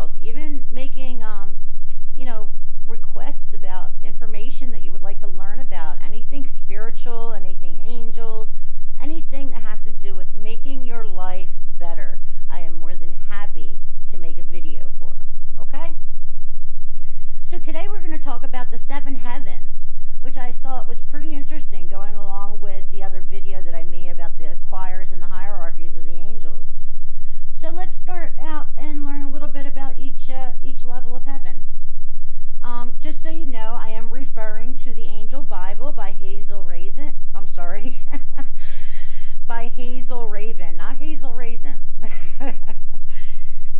else, even making, requests about information that you would like to learn about, anything spiritual, anything angels, anything that has to do with making your life better. I am more than happy to make a video for. Okay? So today we're going to talk about the 7 heavens, which I thought was pretty interesting, going along with the other video that I made about the choirs and the hierarchies of the angels. So let's start out and learn a little bit about each level of heaven. Just so you know, I am referring to the Angel Bible by Hazel Raisin. I'm sorry, by Hazel Raven, not Hazel Raisin.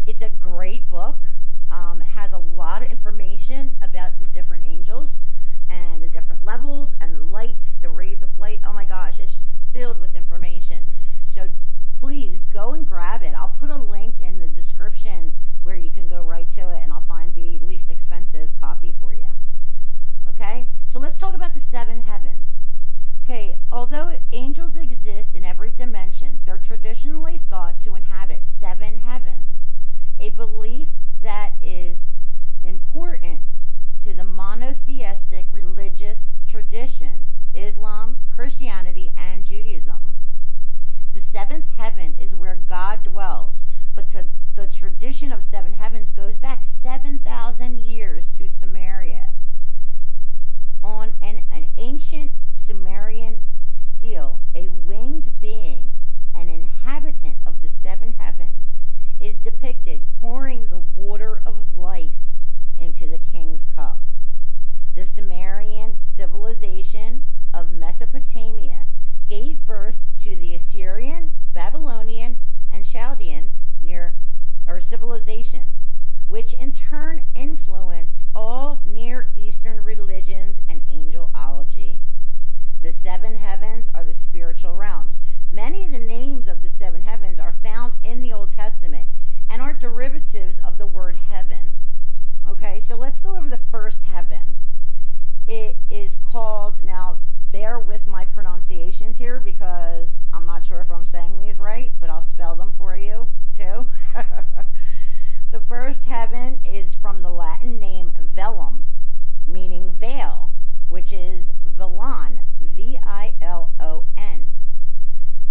It's a great book. It has a lot of information about the different angels and the different levels and the lights, the rays of light. Oh my gosh, it's just filled with information. So please go and grab it. I'll put a link in the description where you can go right to it, and I'll find the least expensive copy for you. Okay, so let's talk about the 7 heavens. Okay, although angels exist in every dimension, they're traditionally thought to inhabit 7 heavens, a belief that is important to the monotheistic religious traditions, Islam, Christianity, and Judaism. The 7th heaven is where God dwells, but the tradition of 7 heavens goes back 7,000 years to Sumeria. On an ancient Sumerian stele, a winged being, an inhabitant of the 7 heavens, is depicted pouring the water of life into the king's cup. The Sumerian civilization of Mesopotamia gave birth to the Assyrian, Babylonian, and Chaldean civilizations, which in turn influenced all Near Eastern religions and angelology. The 7 heavens are the spiritual realms. Many of the names of the 7 heavens are found in the Old Testament and are derivatives of the word heaven. Okay, so let's go over the first heaven. It is called, now bear with my pronunciations here because I'm not sure if I'm saying these right, but I'll spell them for you too. The first heaven is from the Latin name velum, meaning veil, which is vilon, V-I-L-O-N.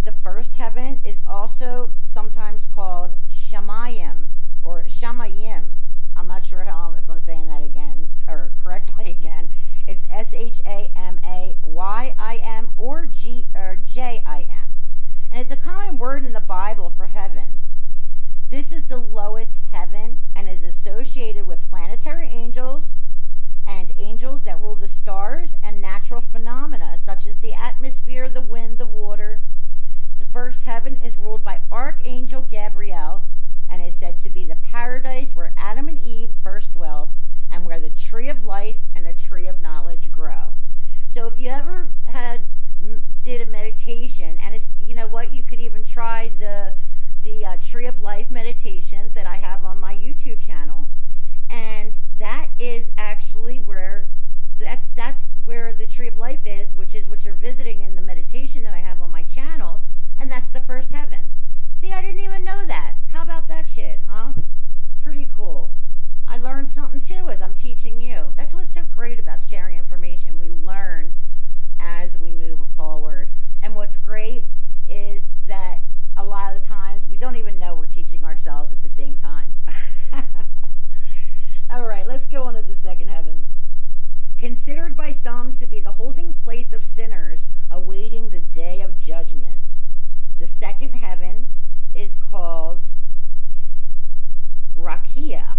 The first heaven is also sometimes called shamayim or shamayim. I'm not sure if I'm saying that again or correctly again. It's S-H-A-M-A-Y-I-M or J-I-M. And it's a common word in the Bible for heaven. This is the lowest heaven and is associated with planetary angels and angels that rule the stars and natural phenomena such as the atmosphere, the wind, the water. The first heaven is ruled by Archangel Gabriel and is said to be the paradise where Adam and Eve first dwelled and where the tree of life and the tree of knowledge grow. So if you ever did a meditation, and it's, you know what, you could even try the tree of life meditation that I have on my YouTube channel, and that is actually where that's where the tree of life is, which is what you're visiting in the meditation that I have on my channel, and that's the first heaven. See, I didn't even know that. How about that shit, huh? Pretty cool. I learned something too as I'm teaching you. That's what's so great about sharing information. We learn as we move forward. And what's great is that a lot of the times we don't even know we're teaching ourselves at the same time. All right, let's go on to the second heaven. Considered by some to be the holding place of sinners awaiting the day of judgment, the second heaven is called Rakia,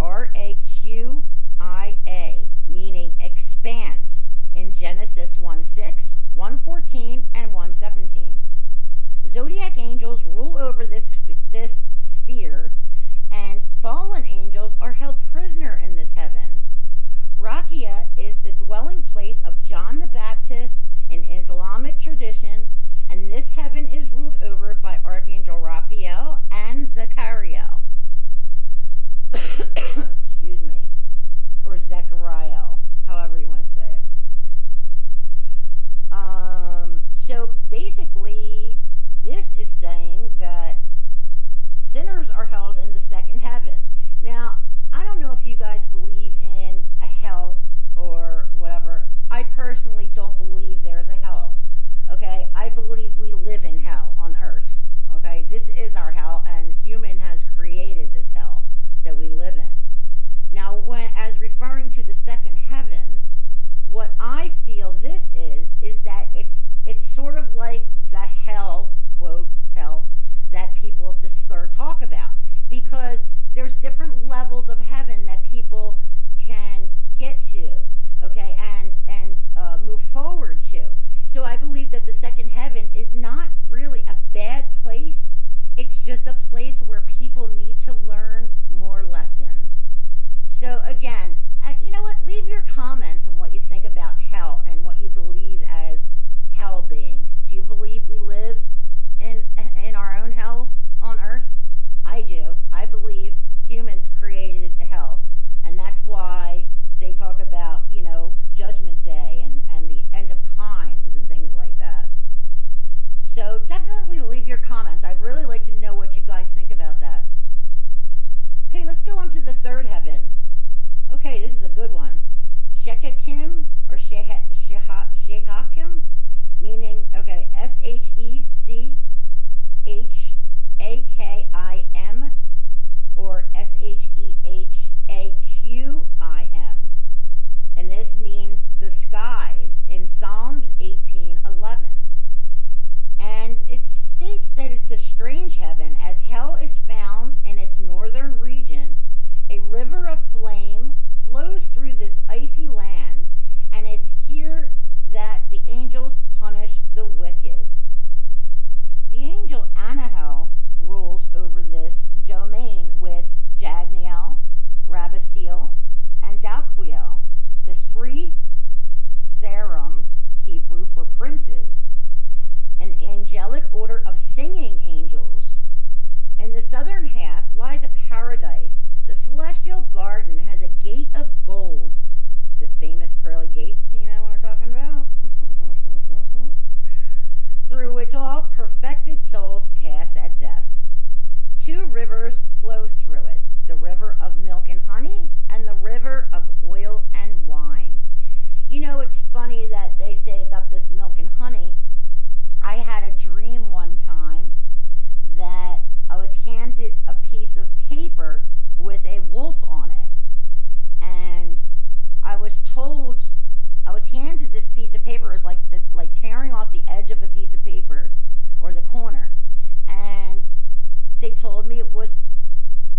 R-A-Q-I-A, meaning expanse in Genesis 1:6, 1:14, and 1:17. Zodiac angels rule over this sphere, and fallen angels are held prisoner in this heaven. Rakia is the dwelling place of John the Baptist in Islamic tradition, and this heaven is ruled over by Archangel Raphael and Zechariah. Excuse me. Or Zechariah, however you want to say it. So basically, this is saying that sinners are held in the second heaven. Now, levels of heaven that people can get to, okay, and move forward to. So I believe that the second heaven is not really a bad place. It's just a place where people need to learn more lessons. So again, you know what? Leave your comments on what you think about hell and what you believe as hell being. Do you believe we live in our own hells on earth? I do. I believe humans created hell, and that's why they talk about, you know, Judgment Day and the end of times and things like that. So definitely leave your comments. I'd really like to know what you guys think about that. Okay, let's go on to the third heaven. Okay, this is a good one. Shekakim or Shehakim, meaning, okay, Shechhakim or Shehaqim. And this means the skies in Psalms 18:11. And it states that it's a strange heaven, as hell is found in its northern region. A river of flame flows through this icy land, and it's here that the angels punish the wicked. The angel Anahel rules over this domain with Jagniel, Rabbasiel, and Dalquiel, the three Saram, Hebrew for princes, an angelic order of singing angels. In the southern half lies a paradise. The celestial garden has a gate of gold, the famous pearly gates, you know what we're talking about, through which all perfected souls pass at death. Two rivers flow through it, the river of milk and honey and the river of oil and wine. You know, it's funny that they say about this milk and honey. I had a dream one time that I was handed a piece of paper with a wolf on it, and I was handed this piece of paper. It was like tearing off the edge of a piece of paper or the corner, and they told me it was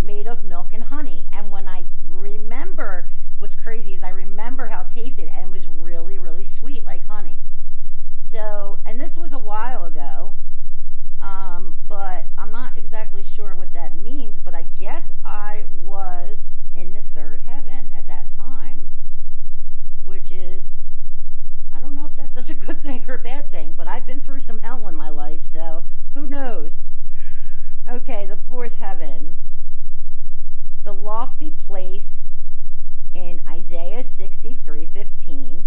made of milk and honey. And when I remember, what's crazy is I remember how it tasted, and it was really, really sweet, like honey. So, and this was a while ago, but I'm not exactly sure what that means, but I guess I was in the third heaven at that time, which is, I don't know if that's such a good thing or a bad thing, but I've been through some hell in my life, so who knows? Okay, the fourth heaven, the lofty place in Isaiah 63:15,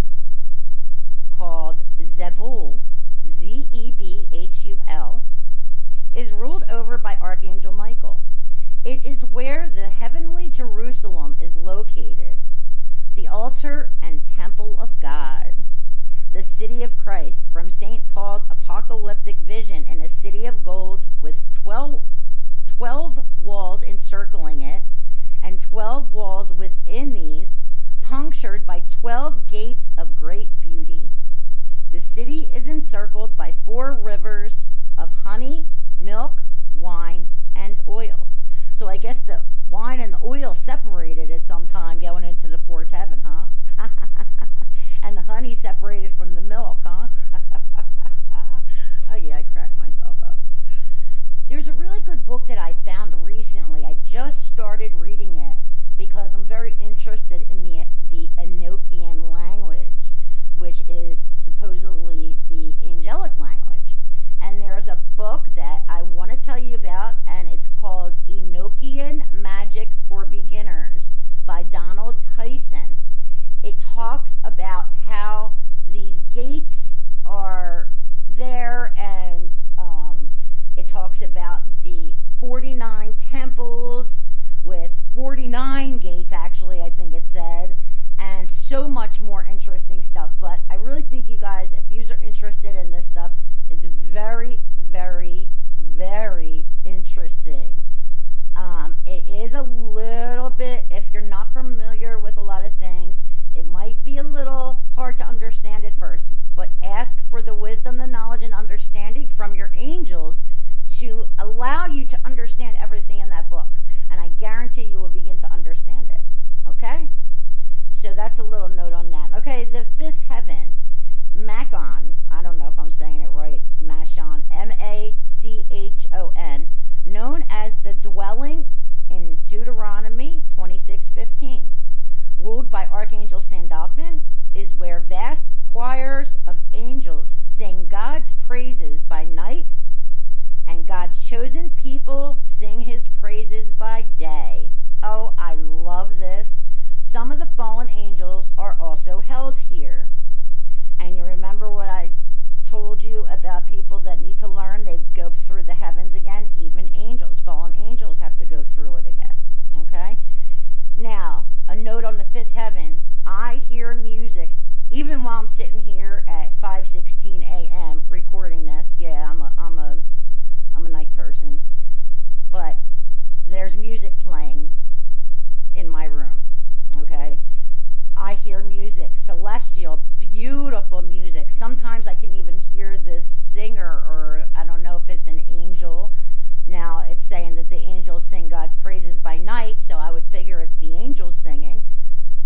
called Zebul, Zebhul, is ruled over by Archangel Michael. It is where the heavenly Jerusalem is located, the altar and temple of God, the city of Christ, from St. Paul's apocalyptic vision, in a city of gold with 12 walls encircling it, and 12 walls within these, punctured by 12 gates of great beauty. The city is encircled by 4 rivers of honey, milk, wine, and oil. So I guess the wine and the oil separated at some time going into the fourth heaven, huh? And the honey separated from the milk, huh? Oh yeah, I cracked myself up. There's a really good book that I found recently. I just started reading it because I'm very interested in the Enochian language, which is supposedly the angelic language. And there's a book that I want to tell you about, and it's called Enochian Magic for Beginners by Donald Tyson. It talks about how these gates are there, and it talks about the 49 temples with 49 gates, actually, I think it said, and so much more interesting stuff. But I really think you guys, if you are interested in this stuff, it's very, very, very interesting. It is a little bit, if you're not familiar with a lot of things, it might be a little hard to understand at first, but ask for the wisdom, the knowledge, and understanding from your angels to allow you to understand everything in that book. And I guarantee you will begin to understand it. Okay? So that's a little note on that. Okay, the fifth heaven, Macon. I don't know if I'm saying it right. Machon, Machon, known as the dwelling in Deuteronomy 26:15, ruled by Archangel Sandalphon, is where vast choirs of angels sing God's praises by night, and God's chosen people sing his praises by day. Oh, I love this. Some of the fallen angels are also held here. And you remember what I told you about people that need to learn? They go through the heavens again. Even angels, fallen angels, have to go through it again. Okay? Now, a note on the fifth heaven. I hear music even while I'm sitting here at 5:16 a.m. recording this. Yeah, I'm a night person. But there's music playing in my room. Okay? I hear music, celestial, beautiful music. Sometimes I can even hear this singer, or I don't know if it's an angel. Now, it's saying that the angels sing God's praises by night, so I would figure it's the angels singing,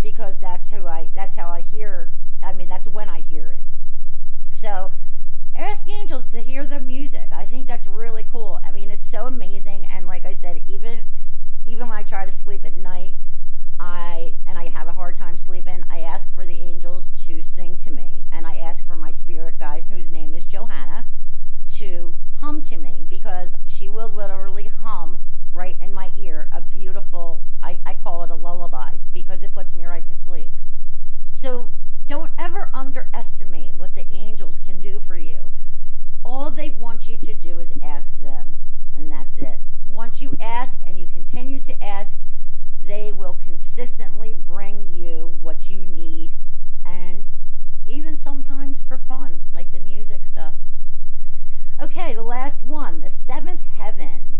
because that's how I hear. I mean, that's when I hear it. So, ask angels to hear the music. I think that's really cool. I mean, it's so amazing, and like I said, even when I try to sleep at night, I have a hard time sleeping, I ask for the angels to sing to me, and I ask for my spirit guide, whose name is Johanna, to hum to me, because she will literally hum right in my ear a beautiful, I call it a lullaby, because it puts me right to sleep. So don't ever underestimate what the angels can do for you. All they want you to do is ask them, and that's it. Once you ask and you continue to ask, they will consistently bring you what you need, and even sometimes for fun, like the music stuff. Okay, the last one, the seventh heaven,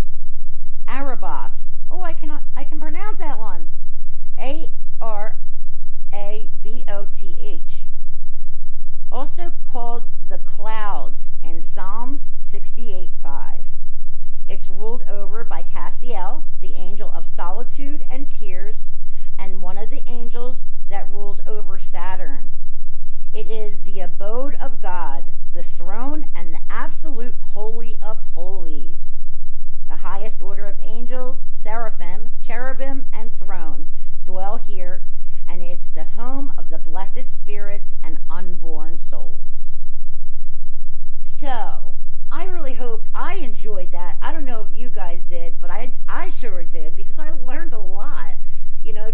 Araboth. Oh, I can pronounce that one. Araboth. Also called the clouds in Psalms 68:5. It's ruled over by Cassiel, the angel of solitude and tears, and one of the angels that rules over Saturn. It is the abode of God, the throne, and the absolute holy of holies. The highest order of angels, seraphim, cherubim, and thrones dwell here, and it's the home of the blessed spirits and unborn souls. So, I really hope I enjoyed that. I don't know if you guys did, but I sure did, because I learned a lot,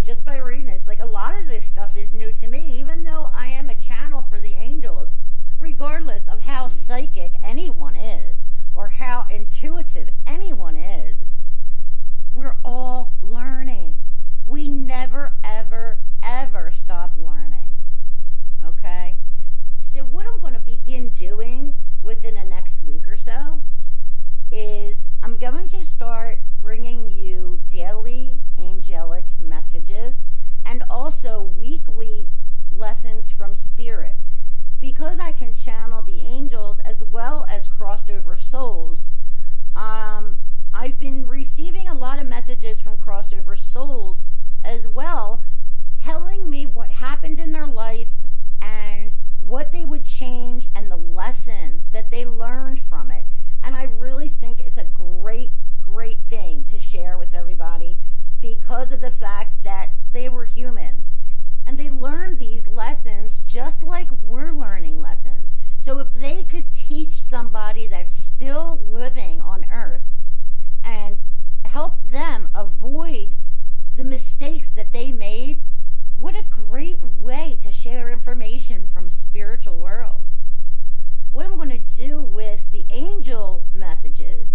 just by reading this. Like, a lot of this stuff is new to me, even though I am a channel for the angels. Regardless of how psychic anyone is, or how intuitive anyone is, we're all learning. We never, ever, ever stop learning. Okay? So what I'm going to begin doing within the next week or so is I'm going to start bringing you daily angelic messages and also weekly lessons from spirit. Because I can channel the angels as well as crossed over souls, I've been receiving a lot of messages from crossed over souls as well, telling me what happened in their life and what they would change and the lesson that they learned from it. And I really think it's a great, great thing to share with everybody, because of the fact that they were human. And they learned these lessons just like we're learning lessons. So if they could teach somebody that's still living on Earth and help them avoid the mistakes that they made, what a great way to share information from spiritual worlds. What I'm going to do with the angel messages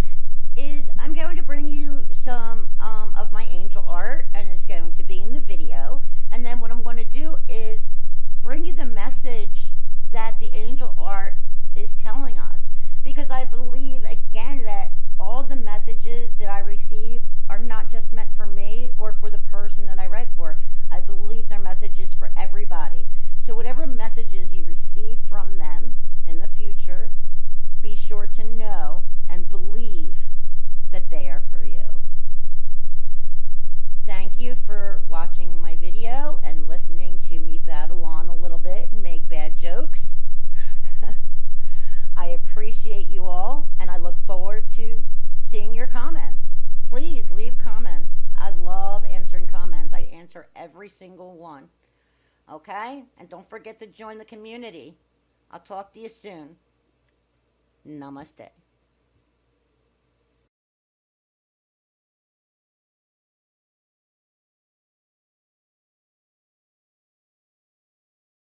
is I'm going to bring you some of my angel art, and it's going to be in the video. And then what I'm going to do is bring you the message that the angel art is telling us. Because I believe, again, that all the messages that I receive are not just meant for me you for watching my video and listening to me babble on a little bit and make bad jokes. I appreciate you all, and I look forward to seeing your comments. Please leave comments. I love answering comments. I answer every single one. Okay? And don't forget to join the community. I'll talk to you soon. Namaste.